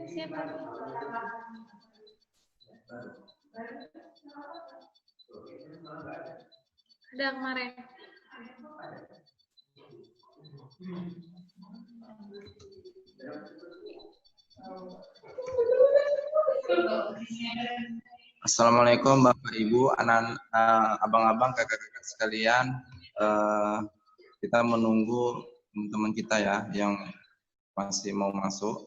Siapa? Ada kemarin. Assalamualaikum Bapak Ibu, abang-abang, kakak-kakak sekalian. Kita menunggu teman-teman kita ya yang masih mau masuk.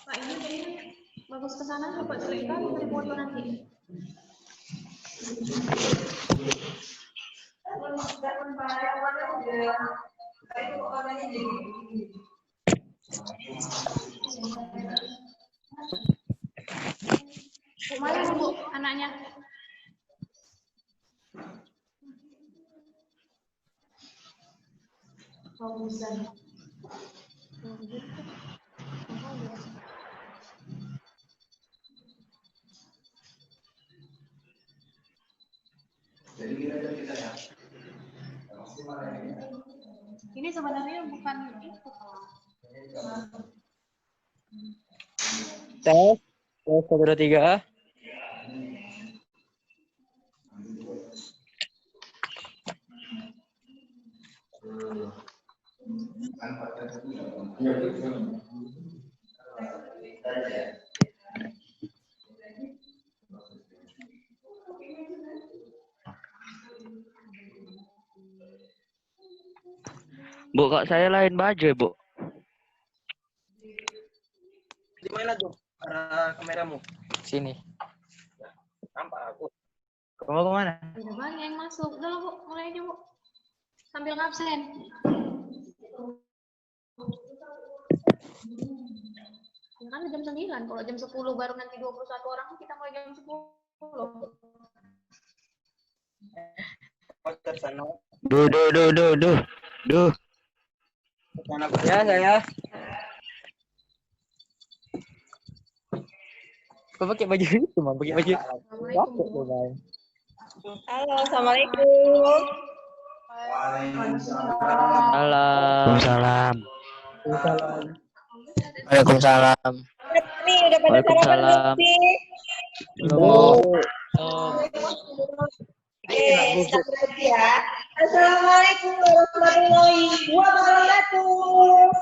Pak, ini bagus ke sana coba cerita dari foto nanti. Kemana Bu anaknya? Ini sebenarnya bukan itu. Tes 1, 2, 3. Bu, kok saya lain baju, Bu? Di mana tuh arah kameramu? Sini. Nampak aku. Kamu kemana? Udah banyak yang masuk. Udah lah Bu, mulai aja Bu. Sambil ngabsen. Ya kan jam 9. Kalau jam 10 baru nanti 21 orang, kita mulai jam 10. Ke sana. Duh. Ke sana ya saya. Kok pakai baju itu, Bang? Pakai baju. Assalamualaikum Bu. Halo, assalamualaikum. Waalaikumsalam. Waalaikumsalam. Nih, udah pada sarapan belum sih? Oke, start lagi ya. Assalamualaikum warahmatullahi wabarakatuh.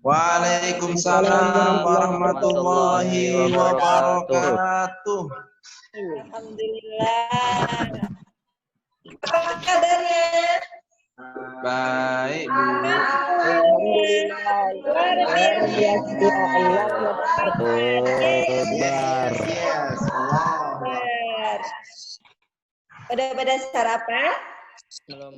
Waalaikumsalam warahmatullahi wabarakatuh. Alhamdulillah. Apa kabarnya? Baik Bu. Luar biasa. Udah pada sarapan? Belum.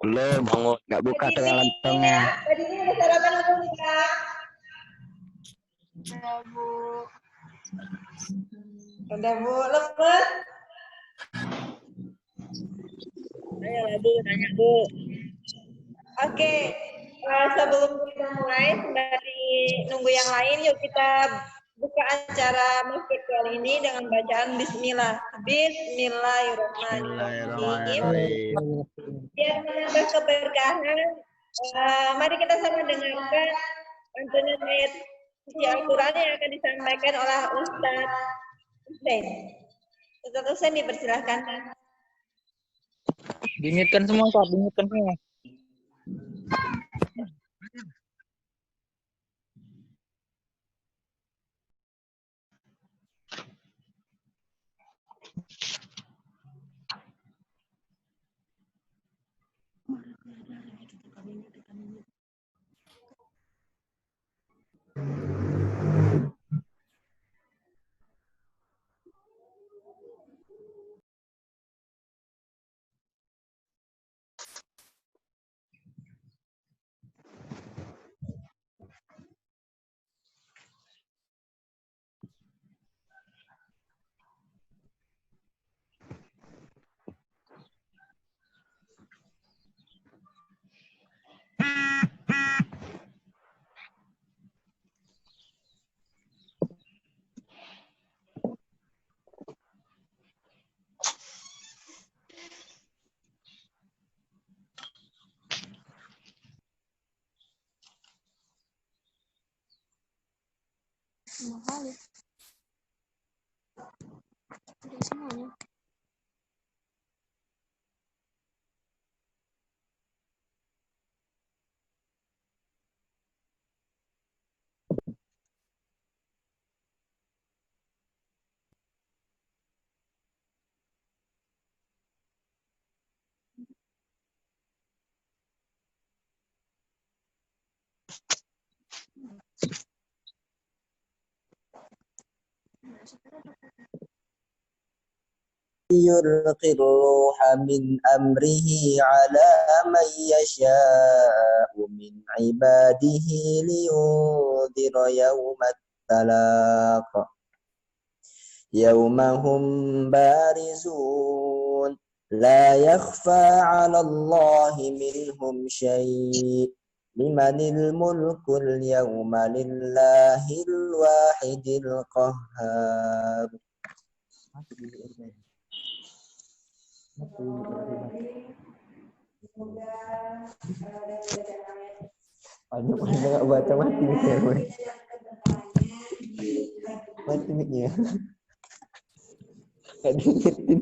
Nggak buka telantongnya. Tadi ini udah sarapan atau enggak? Udah Bu, lemes? Ayolah Bu, tanya Bu. Oke, sebelum kita mulai, sembari nunggu yang lain, yuk kita buka acara masjid kali ini dengan bacaan Bismillah. Bismillahirrahmanirrahim. Biar menambah keberkahan, mari kita sama dengarkan lantunan ayat suci Al-Quran yang akan disampaikan oleh Ustadz Hussein. Ustadz Hussein dipersilahkan. Dinginkan semua, Pak. Dinginkan semua. Mahal ya. Udah semuanya. يلقي الروح من أمره على من يشاء من عباده لينذر يوم التلاق يوم هم بارزون لا يخفى على الله منهم شيء لمن الملك اليوم لله الواحد القهار. Banyak nggak baca mati mikir gue. Mati mikirnya. Gak diingetin.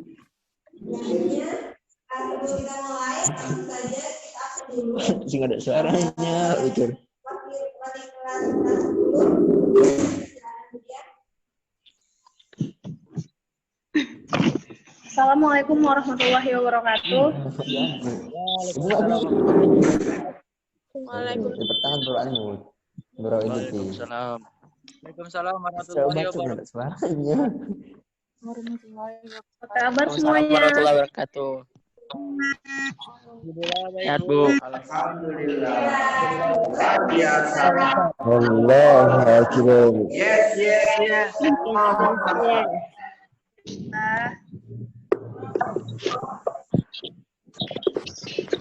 Sebelum kita mulai, langsung saja kita absen dulu. Sih ada suaranya, mikir. Wali kelas 10. Assalamualaikum warahmatullahi wabarakatuh. Waalaikumsalam. Pertahan doaanmu. Bro itu sih. Waalaikumsalam. Waalaikumsalam warahmatullahi wabarakatuh. Suaranya. Apa kabar semuanya? Warahmatullahi wabarakatuh. Sehat, Bu. Allah akbar.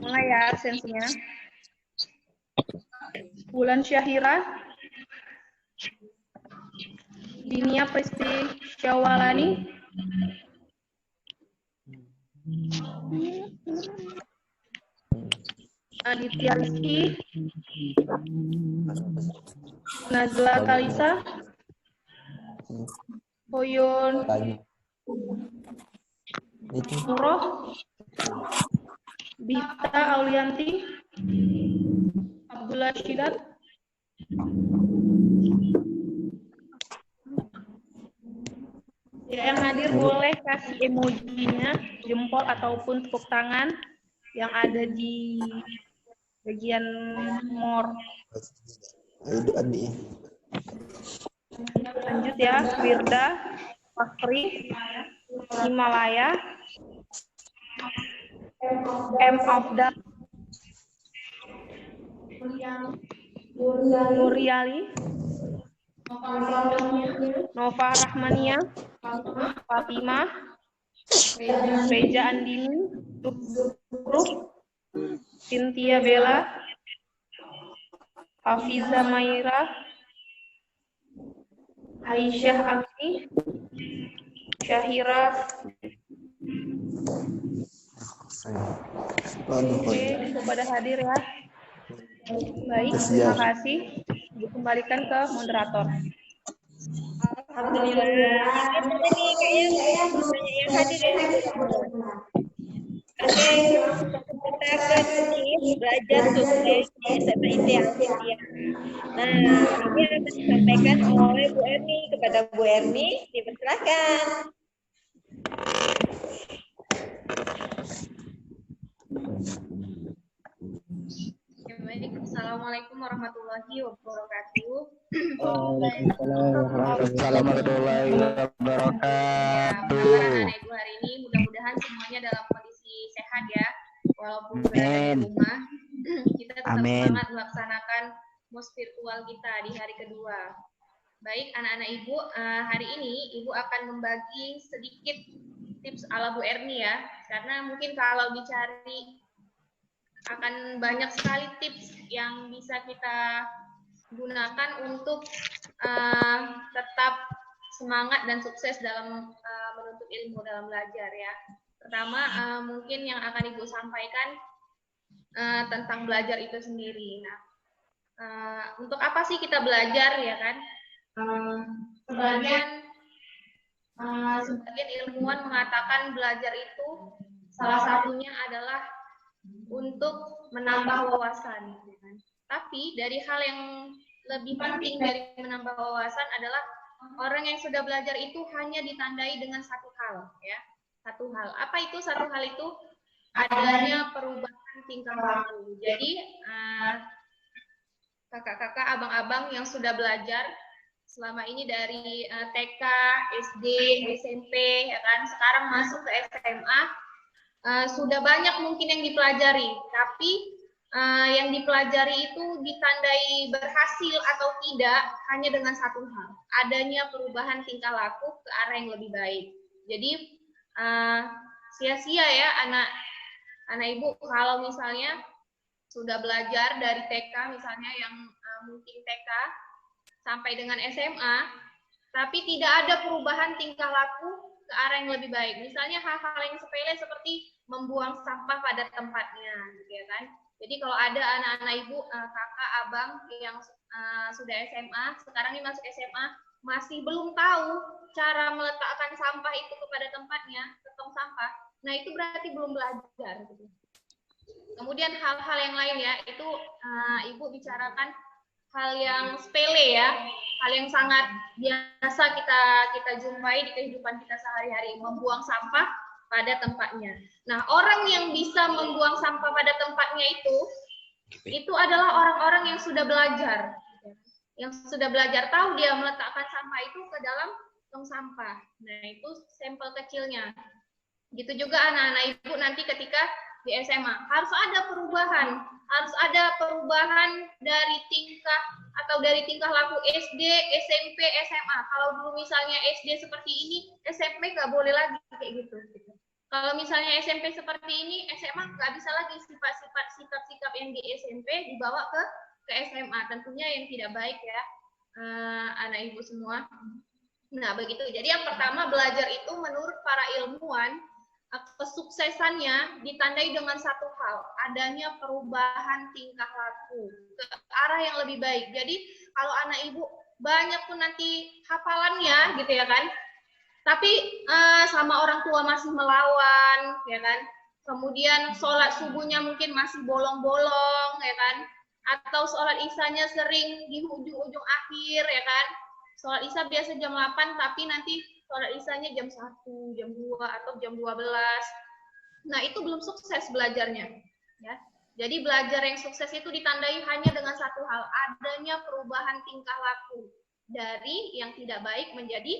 Mulai ya absensinya. Bulan Syahira, Dinia Pristi Syawalani, Aditya Rizky, Nazla Kalisa, Hoyun Tanya. Itu Nuroh, Bita Aulianti, Abdullah Syidat, ya, yang hadir boleh kasih emojinya, jempol ataupun tepuk tangan yang ada di bagian more. itu Adi. Lanjut ya, Wirda, Fakri, Himalaya, M. Afdal, Nuriali, Nova Rahmania, Fatimah, Reja Andini, Ruh, Cynthia Bella, Hafiza Maira, Aisyah Akti, Syahira. Oke, kepada hadir ya. Baik, terima kasih. Dikembalikan ke moderator. Alhamdulillah. Ini kayaknya banyak yang hadir ya. Oke, kita ke sini belajar sukses SMIT yang setia. Nah, ini akan disampaikan oleh Bu Erni. Kepada Bu Erni, dipersilakan. Baik, Assalamualaikum warahmatullahi wabarakatuh. Waalaikumsalam warahmatullahi wabarakatuh. Anak-anak Ibu hari ini mudah-mudahan semuanya dalam kondisi sehat ya, walaupun berada di rumah. Kita tetap semangat melaksanakan MOS virtual kita di hari kedua. Baik, anak-anak Ibu, hari ini Ibu akan membagi sedikit tips ala Bu Erni ya, karena mungkin kalau dicari akan banyak sekali tips yang bisa kita gunakan untuk tetap semangat dan sukses dalam menuntut ilmu dalam belajar ya. Pertama, mungkin yang akan Ibu sampaikan tentang belajar itu sendiri. Nah, untuk apa sih kita belajar ya kan? sebagian ilmuwan mengatakan belajar itu salah satunya adalah untuk menambah wawasan. Tapi dari hal yang lebih penting dari menambah wawasan adalah orang yang sudah belajar itu hanya ditandai dengan satu hal, ya. Satu hal. Apa itu satu hal itu? Adanya perubahan tingkah laku. Jadi kakak-kakak, abang-abang yang sudah belajar selama ini dari TK, SD, SMP, ya kan, sekarang masuk ke SMA, sudah banyak mungkin yang dipelajari, tapi yang dipelajari itu ditandai berhasil atau tidak hanya dengan satu hal, adanya perubahan tingkah laku ke arah yang lebih baik. Jadi sia-sia ya anak ibu kalau misalnya sudah belajar dari TK misalnya yang mungkin TK sampai dengan SMA, tapi tidak ada perubahan tingkah laku ke arah yang lebih baik. Misalnya hal-hal yang sepele seperti membuang sampah pada tempatnya, ya kan? Jadi kalau ada anak-anak ibu, kakak, abang yang sudah SMA, sekarang ini masuk SMA, masih belum tahu cara meletakkan sampah itu kepada tempatnya, ke tong sampah, nah itu berarti belum belajar. Gitu. Kemudian hal-hal yang lain ya, itu ibu bicarakan hal yang sepele ya, hal yang sangat biasa kita jumpai di kehidupan kita sehari-hari, membuang sampah pada tempatnya. Nah, orang yang bisa membuang sampah pada tempatnya itu adalah orang-orang yang sudah belajar. Yang sudah belajar tahu dia meletakkan sampah itu ke dalam tong sampah. Nah, itu sampel kecilnya. Gitu juga anak-anak ibu nanti ketika di SMA harus ada perubahan dari tingkah atau dari tingkah laku SD, SMP, SMA. Kalau dulu misalnya SD seperti ini, SMP nggak boleh lagi kayak gitu. Kalau misalnya SMP seperti ini, SMA nggak bisa lagi sifat-sifat sikap-sikap yang di SMP dibawa ke SMA. Tentunya yang tidak baik ya, anak ibu semua. Nah begitu. Jadi yang pertama belajar itu menurut para ilmuwan kesuksesannya ditandai dengan satu hal, adanya perubahan tingkah laku ke arah yang lebih baik. Jadi kalau anak ibu banyak pun nanti hafalannya gitu ya kan, tapi sama orang tua masih melawan ya kan, kemudian sholat subuhnya mungkin masih bolong-bolong ya kan, atau sholat isyanya sering di ujung-ujung akhir ya kan, sholat isya biasa jam 8 tapi nanti sholat isyanya jam 1, jam 2, atau jam 12. Nah, itu belum sukses belajarnya. Ya. Jadi belajar yang sukses itu ditandai hanya dengan satu hal, adanya perubahan tingkah laku dari yang tidak baik menjadi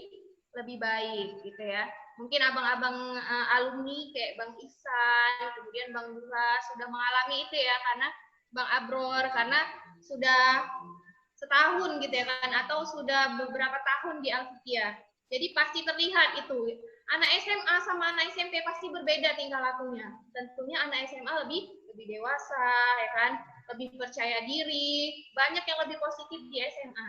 lebih baik, gitu ya. Mungkin abang-abang alumni kayak Bang Ihsan, kemudian Bang Dura sudah mengalami itu ya, karena Bang Abror, karena sudah setahun gitu ya kan, atau sudah beberapa tahun di Alfiqiyah. Jadi pasti terlihat itu. Anak SMA sama anak SMP pasti berbeda tingkah lakunya. Tentunya anak SMA lebih dewasa, ya kan? Lebih percaya diri, banyak yang lebih positif di SMA.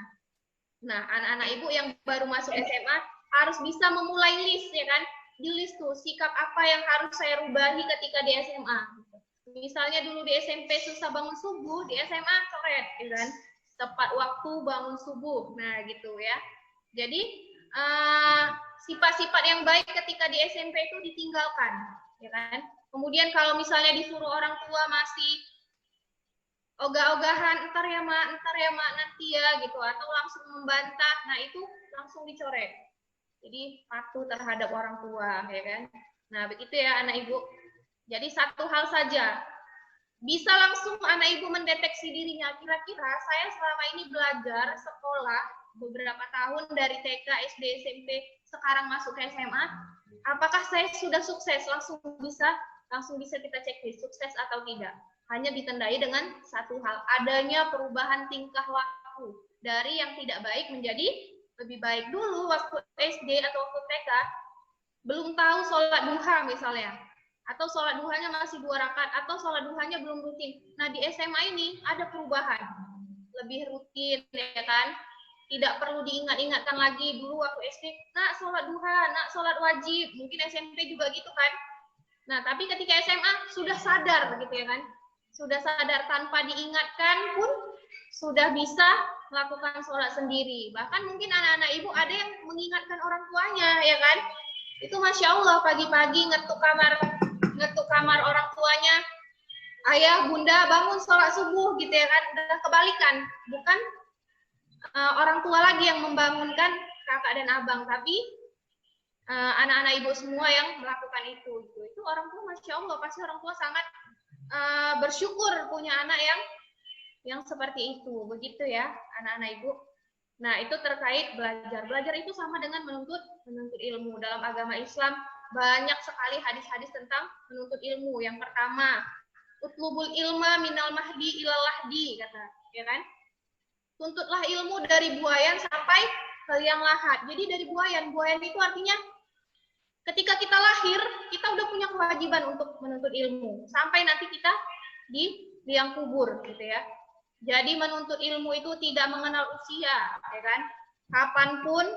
Nah, anak-anak ibu yang baru masuk SMA harus bisa memulai list, ya kan? Di list tuh, sikap apa yang harus saya rubahi ketika di SMA. Misalnya dulu di SMP susah bangun subuh, di SMA coret, ya kan? Tepat waktu bangun subuh. Nah, gitu ya. Jadi sifat-sifat yang baik ketika di SMP itu ditinggalkan, ya kan? Kemudian kalau misalnya disuruh orang tua masih ogah-ogahan, ntar ya mak nanti ya gitu, atau langsung membantah, nah itu langsung dicoret. Jadi patuh terhadap orang tua, ya kan? Nah begitu ya anak ibu. Jadi satu hal saja, bisa langsung anak ibu mendeteksi dirinya. Kira-kira saya selama ini belajar sekolah beberapa tahun dari TK, SD, SMP, sekarang masuk ke SMA, apakah saya sudah sukses? Langsung bisa kita cek sukses atau tidak. Hanya ditandai dengan satu hal, adanya perubahan tingkah laku dari yang tidak baik menjadi lebih baik. Dulu waktu SD atau waktu TK belum tahu sholat duha misalnya, atau sholat duhanya masih 2 rakaat, atau sholat duhanya belum rutin. Nah di SMA ini ada perubahan, lebih rutin ya kan. Tidak perlu diingat-ingatkan lagi dulu waktu SD, nak sholat duha, nak sholat wajib, mungkin SMP juga gitu kan. Nah, tapi ketika SMA sudah sadar gitu ya kan, sudah sadar tanpa diingatkan pun sudah bisa melakukan sholat sendiri. Bahkan mungkin anak-anak ibu ada yang mengingatkan orang tuanya, ya kan? Itu Masya Allah, pagi-pagi ngetuk kamar orang tuanya, ayah, bunda, bangun sholat subuh, gitu ya kan? Udah kebalikan, bukan orang tua lagi yang membangunkan kakak dan abang, tapi anak-anak ibu semua yang melakukan itu. Itu orang tua, Masya Allah, pasti orang tua sangat bersyukur punya anak yang seperti itu. Begitu ya, anak-anak ibu. Nah, itu terkait belajar. Belajar itu sama dengan menuntut ilmu. Dalam agama Islam banyak sekali hadis-hadis tentang menuntut ilmu. Yang pertama, utlubul ilma minal mahdi ilal lahdi, kata, ya kan? Tuntutlah ilmu dari buayan sampai ke liang lahat. Jadi dari buayan itu artinya ketika kita lahir, kita udah punya kewajiban untuk menuntut ilmu sampai nanti kita di liang kubur, gitu ya. Jadi menuntut ilmu itu tidak mengenal usia, ya kan? Kapanpun,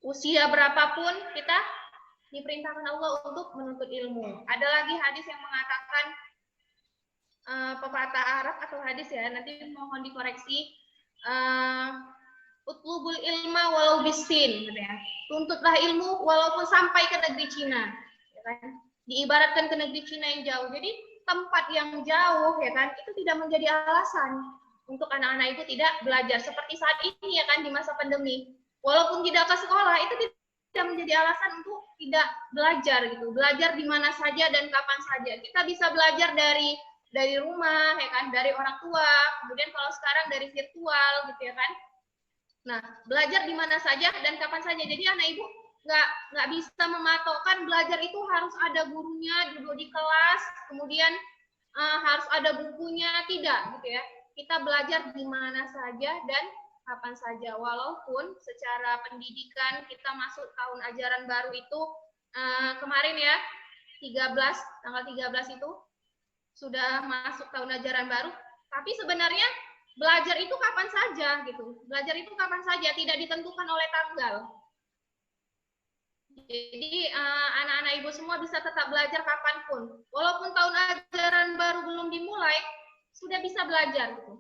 usia berapapun, kita diperintahkan Allah untuk menuntut ilmu. Ada lagi hadis yang mengatakan pepatah Arab atau hadis ya, nanti mohon dikoreksi. Utlubul ilma walau bisin, gitu ya. Tuntutlah ilmu walaupun sampai ke negeri Cina, ya kan? Diibaratkan ke negeri Cina yang jauh. Jadi tempat yang jauh, ya kan, itu tidak menjadi alasan untuk anak-anak itu tidak belajar. Seperti saat ini, ya kan, di masa pandemi. Walaupun tidak ke sekolah, itu tidak menjadi alasan untuk tidak belajar, gitu. Belajar di mana saja dan kapan saja. Kita bisa belajar dari rumah, ya kan, dari orang tua. Kemudian kalau sekarang dari virtual, gitu ya kan. Nah, belajar di mana saja dan kapan saja. Jadi anak ibu nggak bisa mematokkan belajar itu harus ada gurunya, duduk di kelas, kemudian harus ada bukunya, tidak, gitu ya. Kita belajar di mana saja dan kapan saja. Walaupun secara pendidikan kita masuk tahun ajaran baru itu kemarin ya, tanggal 13 itu sudah masuk tahun ajaran baru, tapi sebenarnya belajar itu kapan saja, gitu. Belajar itu kapan saja, tidak ditentukan oleh tanggal. Jadi anak-anak ibu semua bisa tetap belajar kapanpun. Walaupun tahun ajaran baru belum dimulai, sudah bisa belajar, gitu.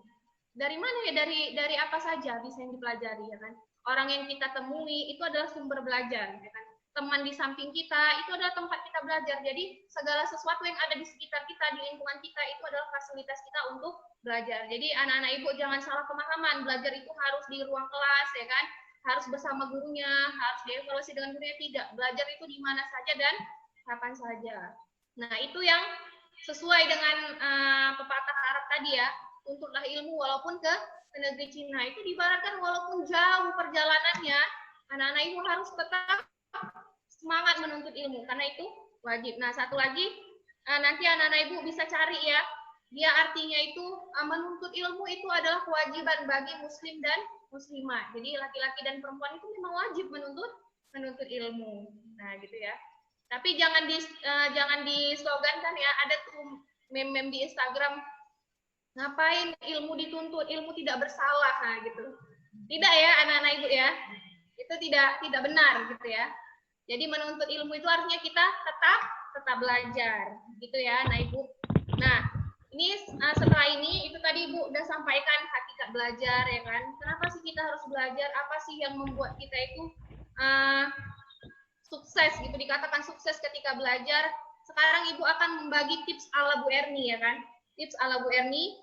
Dari mana ya? Dari apa saja bisa yang dipelajari, ya kan? Orang yang kita temui itu adalah sumber belajar, ya kan? Teman di samping kita itu adalah tempat kita belajar. Jadi segala sesuatu yang ada di sekitar kita, di lingkungan kita, itu adalah fasilitas kita untuk belajar. Jadi anak-anak ibu jangan salah pemahaman, belajar itu harus di ruang kelas, ya kan? Harus bersama gurunya, harus dievaluasi dengan gurunya. Tidak, belajar itu di mana saja dan kapan saja. Nah, itu yang sesuai dengan pepatah Arab tadi ya, tuntutlah ilmu walaupun ke negeri Cina. Itu diibaratkan walaupun jauh perjalanannya, anak-anak ibu harus tetap semangat menuntut ilmu, karena itu wajib. Nah, satu lagi, nanti anak-anak ibu bisa cari ya, dia artinya itu menuntut ilmu itu adalah kewajiban bagi muslim dan muslimah. Jadi laki-laki dan perempuan itu memang wajib menuntut ilmu. Nah, gitu ya. Tapi jangan dislogankan ya, ada tuh meme-meme di Instagram, ngapain ilmu dituntut, ilmu tidak bersalah, nah gitu. Tidak ya anak-anak ibu ya. Itu tidak benar gitu ya. Jadi menuntut ilmu itu artinya kita tetap belajar, gitu ya, anak ibu. Nah, ini setelah ini itu tadi ibu udah sampaikan hakikat belajar, ya kan? Kenapa sih kita harus belajar? Apa sih yang membuat kita itu sukses, gitu, dikatakan sukses ketika belajar? Sekarang ibu akan membagi tips ala Bu Erni, ya kan? Tips ala Bu Erni,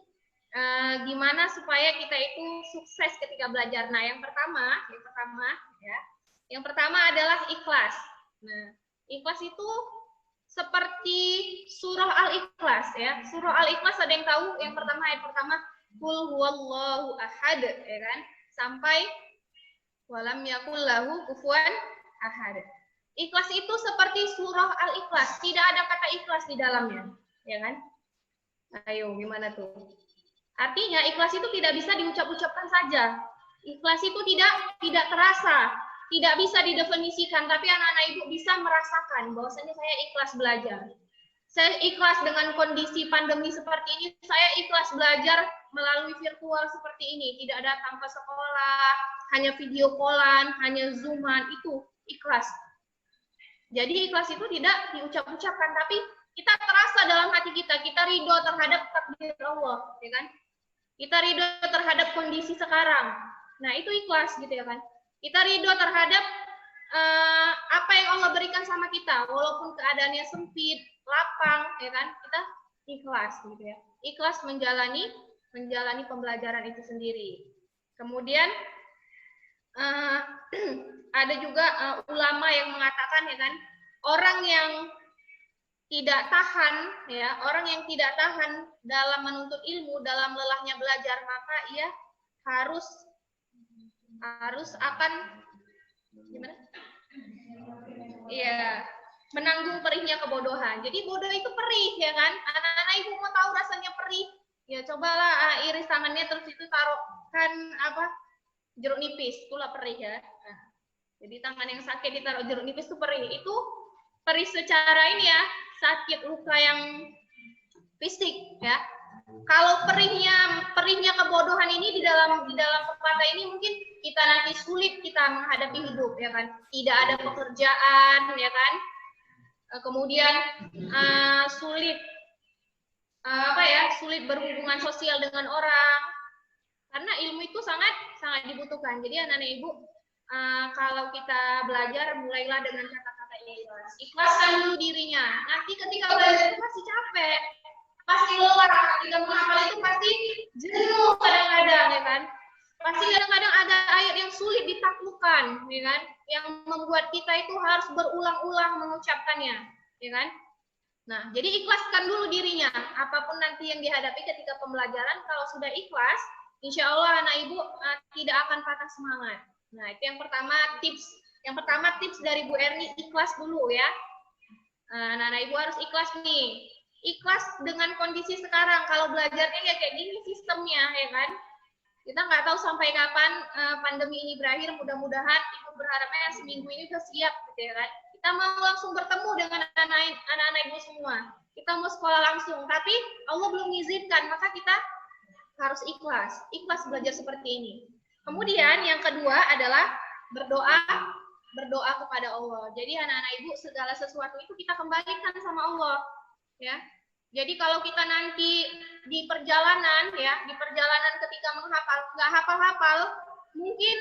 gimana supaya kita itu sukses ketika belajar. Nah, yang pertama adalah ikhlas. Nah, ikhlas itu seperti surah Al-Ikhlas ya. Surah Al-Ikhlas ada yang tahu? Yang pertama, ayat pertama, Qul huwallahu ahad, ya kan? Sampai walam yakul lahu kufuwan ahad. Ikhlas itu seperti surah Al-Ikhlas, tidak ada kata ikhlas di dalamnya, ya kan? Ayo, gimana tuh? Artinya ikhlas itu tidak bisa diucap-ucapkan saja. Ikhlas itu tidak terasa, tidak bisa didefinisikan, tapi anak-anak ibu bisa merasakan bahwasanya saya ikhlas belajar. Saya ikhlas dengan kondisi pandemi seperti ini, saya ikhlas belajar melalui virtual seperti ini, tidak datang ke sekolah, hanya video callan, hanya zooman, itu ikhlas. Jadi ikhlas itu tidak diucap-ucapkan, tapi kita terasa dalam hati kita ridho terhadap takdir Allah, ya kan? Kita ridho terhadap kondisi sekarang. Nah, itu ikhlas gitu ya kan. Kita ridho terhadap apa yang Allah berikan sama kita, walaupun keadaannya sempit, lapang, ya kan, kita ikhlas gitu ya. Ikhlas menjalani pembelajaran itu sendiri. Kemudian ada juga ulama yang mengatakan ya kan, orang yang tidak tahan ya, orang yang tidak tahan dalam menuntut ilmu, dalam lelahnya belajar, maka ia harus akan gimana? Iya, menanggung perihnya kebodohan. Jadi bodoh itu perih ya kan? Anak-anak ibu mau tahu rasanya perih? Ya cobalah iris tangannya terus itu taruhkan jeruk nipis, itulah perih ya. Nah, jadi tangan yang sakit ditaruh jeruk nipis itu perih. Itu perih secara ini ya, sakit luka yang fisik ya. Kalau perihnya kebodohan ini di dalam pepatah ini mungkin kita nanti sulit kita menghadapi hidup ya kan. Tidak ada pekerjaan ya kan. Kemudian sulit sulit berhubungan sosial dengan orang. Karena ilmu itu sangat dibutuhkan. Jadi anak-anak ibu kalau kita belajar mulailah dengan kata-kata ikhlas. Ikhlaskan dulu dirinya. Nanti ketika belajar itu pasti capek. Pasti lelah, ketika menghafal itu pasti jenuh kadang-kadang ya kan. Pasti kadang-kadang ada ayat yang sulit ditaklukkan ya kan, yang membuat kita itu harus berulang-ulang mengucapkannya ya kan. Nah, jadi ikhlaskan dulu dirinya. Apapun nanti yang dihadapi ketika pembelajaran, kalau sudah ikhlas, insya Allah anak ibu tidak akan patah semangat. Nah, itu yang pertama tips. Yang pertama tips dari Bu Erni, ikhlas dulu ya. Anak-anak ibu harus ikhlas nih. Ikhlas dengan kondisi sekarang. Kalau belajarnya ya kayak gini sistemnya, ya kan? Kita nggak tahu sampai kapan pandemi ini berakhir. Mudah-mudahan ibu berharapnya seminggu ini udah siap, gitu ya kan? Kita mau langsung bertemu dengan anak-anak ibu semua. Kita mau sekolah langsung, tapi Allah belum mengizinkan, maka kita harus ikhlas. Ikhlas belajar seperti ini. Kemudian yang kedua adalah berdoa kepada Allah. Jadi anak-anak ibu segala sesuatu itu kita kembalikan sama Allah. Ya, jadi kalau kita nanti di perjalanan ketika menghafal nggak hafal, mungkin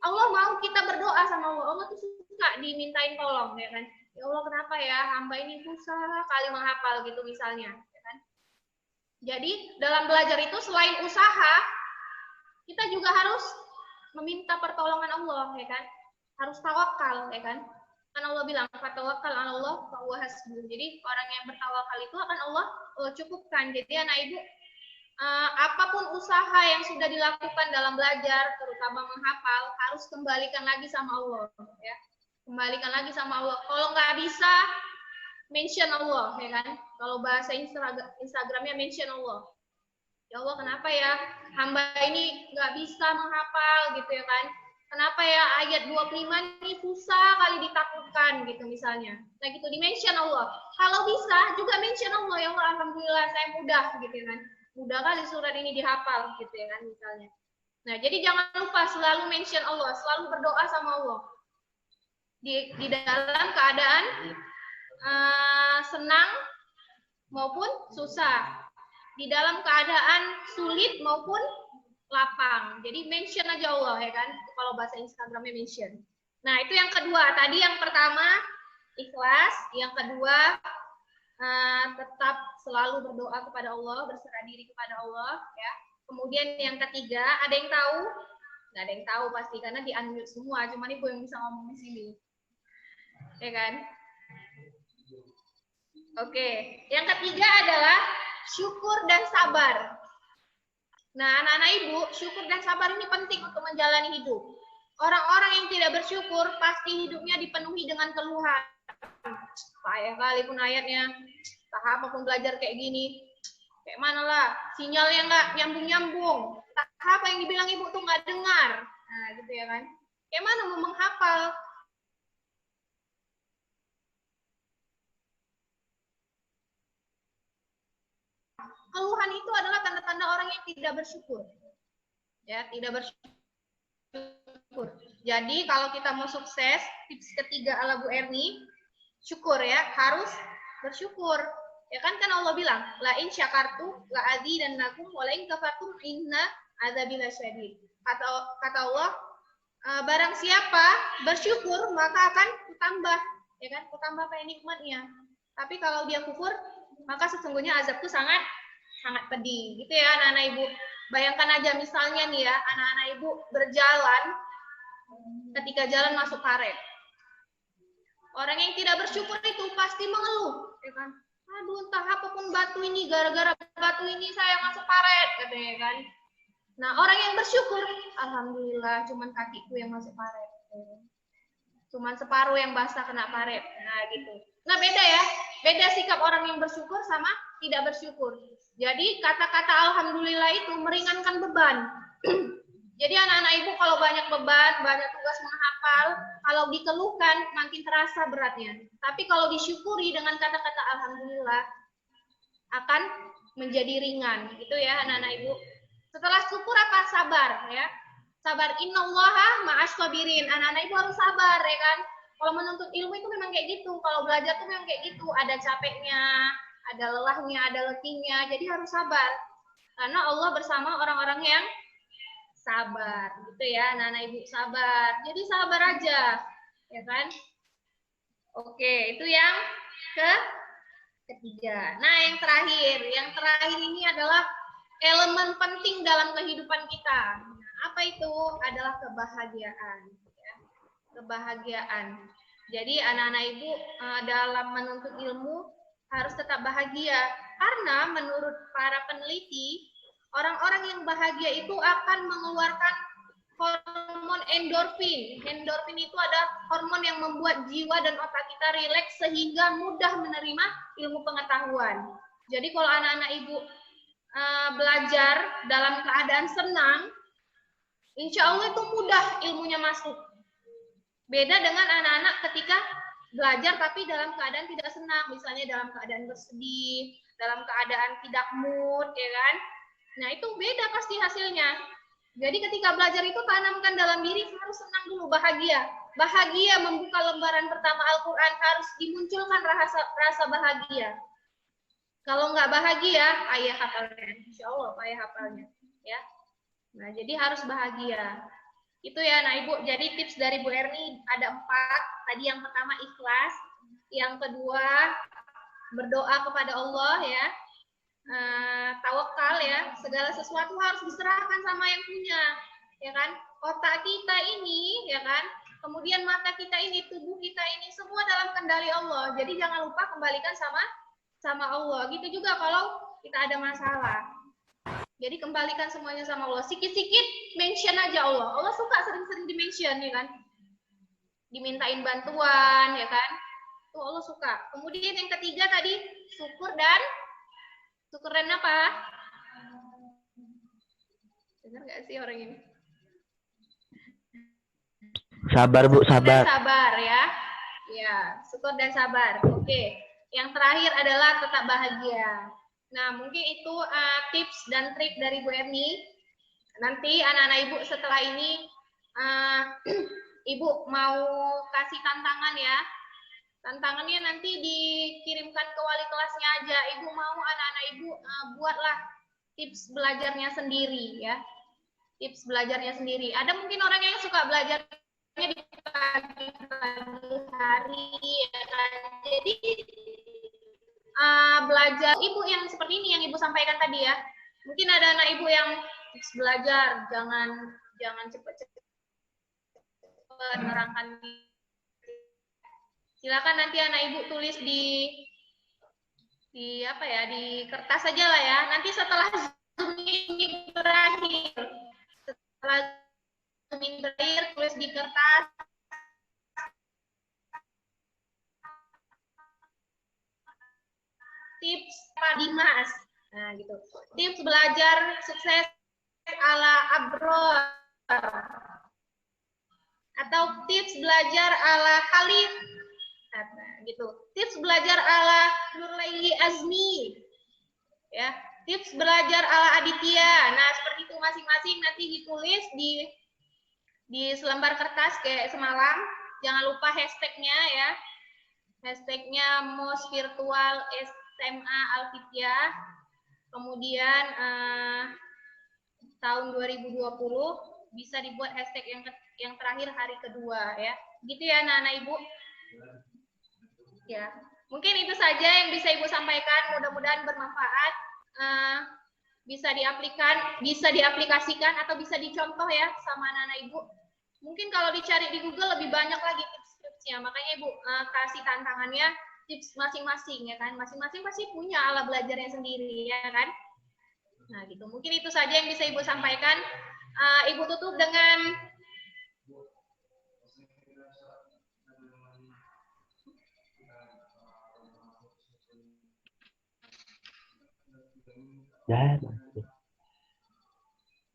Allah mau kita berdoa sama Allah. Allah tuh suka dimintain tolong, ya kan? Ya Allah, kenapa ya hamba ini susah kali menghafal gitu misalnya, ya kan? Jadi dalam belajar itu selain usaha, kita juga harus meminta pertolongan Allah, ya kan? Harus tawakal, ya kan? Kan Allah bilang, "Fatawakkal 'ala Allah fa huwa hasbuh." Jadi orang yang bertawakal itu akan Allah cukupkan. Jadi anak ibu, apapun usaha yang sudah dilakukan dalam belajar, terutama menghafal, harus kembalikan lagi sama Allah, ya. Kembalikan lagi sama Allah. Kalau nggak bisa, mention Allah, ya kan? Kalau bahasa Instagramnya mention Allah. Ya Allah, kenapa ya hamba ini nggak bisa menghafal gitu ya kan? Kenapa ya ayat 25 ini susah kali ditaklukkan gitu misalnya. Nah gitu di-mention Allah. Kalau bisa juga mention Allah, ya Allah alhamdulillah saya mudah gitu ya kan. Mudah kali surat ini dihafal gitu ya kan misalnya. Nah jadi jangan lupa selalu mention Allah, selalu berdoa sama Allah. Di dalam keadaan senang maupun susah. Di dalam keadaan sulit maupun lapang. Jadi mention aja Allah ya kan. Kalau bahasa Instagramnya mention. Nah, itu yang kedua. Tadi yang pertama ikhlas, yang kedua tetap selalu berdoa kepada Allah, berserah diri kepada Allah ya. Kemudian yang ketiga, ada yang tahu? Nggak ada yang tahu pasti karena di-unmute semua, cuman Ibu yang bisa ngomong di sini. Ya kan? Oke, yang ketiga adalah syukur dan sabar. Nah, anak-anak ibu, syukur dan sabar ini penting untuk menjalani hidup. Orang-orang yang tidak bersyukur, pasti hidupnya dipenuhi dengan keluhan. Payah kali pun ayatnya, tak apapun belajar kayak gini. Kayak mana lah, sinyalnya nggak nyambung-nyambung. Tak apa yang dibilang ibu tuh nggak dengar. Nah, gitu ya kan. Kayak mana mau menghafal? Keluhan itu adalah tanda-tanda orang yang tidak bersyukur. Ya, tidak bersyukur. Jadi kalau kita mau sukses, tips ketiga ala Bu Erni, syukur ya, harus bersyukur. Ya kan Allah bilang, la in syakartu la azidannakum wa la in kafartum inna adzabil syadid. Kata Allah, barang siapa bersyukur maka akan kutambah, ya kan? Kutambah kayak nikmatnya. Tapi kalau dia kufur, maka sesungguhnya azabku sangat pedih. Gitu ya anak-anak ibu. Bayangkan aja misalnya nih ya, anak-anak ibu berjalan ketika jalan masuk karet. Orang yang tidak bersyukur itu pasti mengeluh, ya kan? Aduh, entah apapun batu ini, gara-gara batu ini saya masuk karet, katanya kan. Nah, orang yang bersyukur, alhamdulillah, cuman kakiku yang masuk karet. Cuman separuh yang basah kena karet. Nah, gitu. Nah, beda ya. Beda sikap orang yang bersyukur sama tidak bersyukur. Jadi, kata-kata alhamdulillah itu meringankan beban. Jadi, anak-anak ibu kalau banyak beban, banyak tugas menghafal, kalau dikeluhkan makin terasa beratnya. Tapi kalau disyukuri dengan kata-kata alhamdulillah, akan menjadi ringan. Gitu ya, anak-anak ibu. Setelah syukur apa? Sabar, ya. Sabar, innallaha ma'as sabirin. Anak-anak ibu harus sabar, ya kan? Kalau menuntut ilmu itu memang kayak gitu. Kalau belajar itu memang kayak gitu. Ada capeknya, ada lelahnya, ada letihnya. Jadi harus sabar. Karena Allah bersama orang-orang yang sabar. Gitu ya, anak-anak ibu sabar. Jadi sabar aja, ya kan? Oke, itu yang ketiga. Nah, yang terakhir. Yang terakhir ini adalah elemen penting dalam kehidupan kita. Apa itu? Adalah kebahagiaan. Ya. Kebahagiaan. Jadi anak-anak ibu dalam menuntut ilmu harus tetap bahagia. Karena menurut para peneliti, orang-orang yang bahagia itu akan mengeluarkan hormon endorfin. Endorfin itu ada hormon yang membuat jiwa dan otak kita rileks sehingga mudah menerima ilmu pengetahuan. Jadi kalau anak-anak ibu belajar dalam keadaan senang, insya Allah itu mudah ilmunya masuk. Beda dengan anak-anak ketika belajar tapi dalam keadaan tidak senang, misalnya dalam keadaan bersedih, dalam keadaan tidak mood, ya kan? Nah itu beda pasti hasilnya. Jadi ketika belajar itu tanamkan dalam diri harus senang dulu, bahagia. Bahagia membuka lembaran pertama Al-Quran, harus dimunculkan rasa bahagia. Kalau nggak bahagia, ayah hafalnya. Insya Allah ayah hafalnya. Ya. Nah, jadi harus bahagia. Itu ya, nah Ibu. Jadi tips dari Bu Erni ada 4. Tadi yang pertama ikhlas. Yang kedua, berdoa kepada Allah ya. Tawakal ya. Segala sesuatu harus diserahkan sama yang punya. Ya kan? Otak kita ini, ya kan? Kemudian mata kita ini, tubuh kita ini, semua dalam kendali Allah. Jadi jangan lupa kembalikan sama Allah. Gitu juga kalau kita ada masalah. Jadi kembalikan semuanya sama Allah. Sikit-sikit mention aja Allah. Allah suka sering-sering di-mention, ya kan? Dimintain bantuan, ya kan? Tuh Allah suka. Kemudian yang ketiga tadi, syukur dan apa? Dengar nggak sih orang ini? Sabar Bu, sabar. Sabar ya. Ya, syukur dan sabar. Oke. Yang terakhir adalah tetap bahagia. Nah, mungkin itu tips dan trik dari Bu Erni. Nanti anak-anak Ibu setelah ini, Ibu mau kasih tantangan ya. Tantangannya nanti dikirimkan ke wali kelasnya aja. Ibu mau anak-anak Ibu buatlah tips belajarnya sendiri ya. Tips belajarnya sendiri. Ada mungkin orang yang suka belajarnya di pagi hari ya kan. Jadi belajar Ibu yang seperti ini yang Ibu sampaikan tadi ya. Mungkin ada anak Ibu yang tips belajar, jangan cepat-cepat menerangkan. Silakan nanti anak Ibu tulis di apa ya, di kertas aja lah ya. Nanti setelah Zoom ini berakhir, tulis di kertas. Tips Pak Dimas. Nah, gitu. Tips belajar sukses ala Abror. Atau tips belajar ala Khalid. Nah, gitu. Tips belajar ala Nurlaili Azmi. Ya, tips belajar ala Aditya. Nah, seperti itu masing-masing nanti ditulis di selembar kertas kayak semalam. Jangan lupa hashtagnya ya. Hashtagnya MOS Virtual SMA Alfitia. Kemudian tahun 2020 bisa dibuat hashtag yang terakhir hari kedua ya. Gitu ya anak-anak Ibu. Ya, mungkin itu saja yang bisa Ibu sampaikan. Mudah-mudahan bermanfaat. Bisa diaplikasikan atau bisa dicontoh ya sama anak-anak Ibu. Mungkin kalau dicari di Google lebih banyak lagi tips-tipsnya. Makanya Ibu kasih tantangannya tips masing-masing ya kan. Masing-masing pasti punya alat belajarnya sendiri ya kan. Nah gitu. Mungkin itu saja yang bisa Ibu sampaikan. Ibu tutup dengan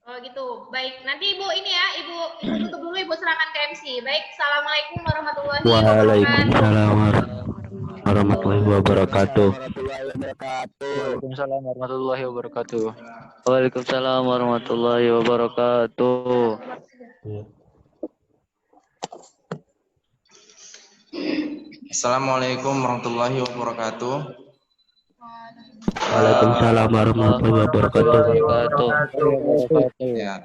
oh gitu. Baik, nanti Ibu ini ya, Ibu tutup dulu, Ibu serahkan ke MC. Baik, Assalamualaikum warahmatullahi wabarakatuh. Waalaikumsalam warahmatullahi wabarakatuh. Waalaikumsalam warahmatullahi wabarakatuh. Waalaikumsalam warahmatullahi wabarakatuh. Assalamualaikum warahmatullahi wabarakatuh. Waalaikumsalam warahmatullahi wabarakatuh. Ya,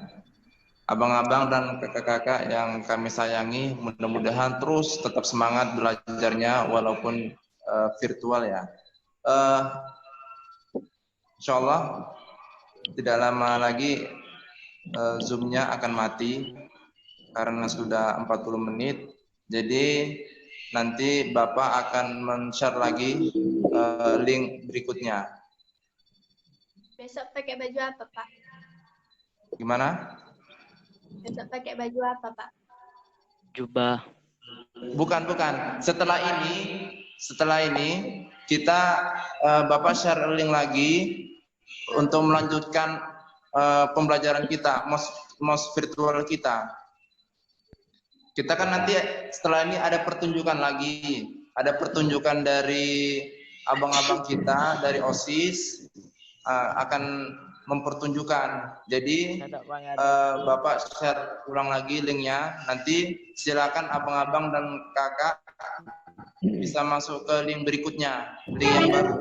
abang-abang dan kakak-kakak yang kami sayangi, mudah-mudahan terus tetap semangat belajarnya walaupun virtual ya. Insya Allah tidak lama lagi Zoom-nya akan mati karena sudah 40 menit. Jadi nanti Bapak akan men-share lagi link berikutnya. Besok pakai baju apa, Pak? Gimana? Besok pakai baju apa, Pak? Jubah. Bukan. Setelah ini kita Bapak share link lagi untuk melanjutkan pembelajaran kita, mos virtual kita. Kita kan nanti setelah ini ada pertunjukan lagi, ada pertunjukan dari abang-abang kita dari OSIS akan mempertunjukkan. Jadi Bapak share ulang lagi linknya. Nanti silakan abang-abang dan kakak bisa masuk ke link berikutnya, link yang baru.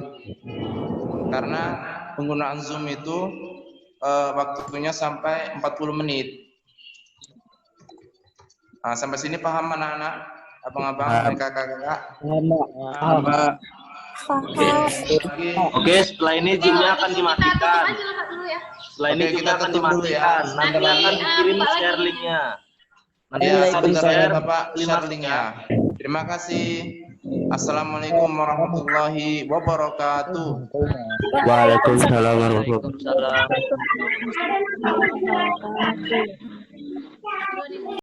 Karena penggunaan Zoom itu waktunya sampai 40 menit. Nah, sampai sini paham anak-anak, abang-abang dan kakak-kakak? Paham, Pak. Oke, setelah ini Zoom-nya akan dimatikan. Setelah ini Oke, kita Zoom-nya akan tutup dulu ya. dimatikan. Nanti akan kirim share link-nya. Nanti Ya, akan sebentar ya di-share Bapak 5 share link-nya. Terima kasih. Assalamualaikum warahmatullahi wabarakatuh. Waalaikumsalam warahmatullahi wabarakatuh. Waalaikumsalam.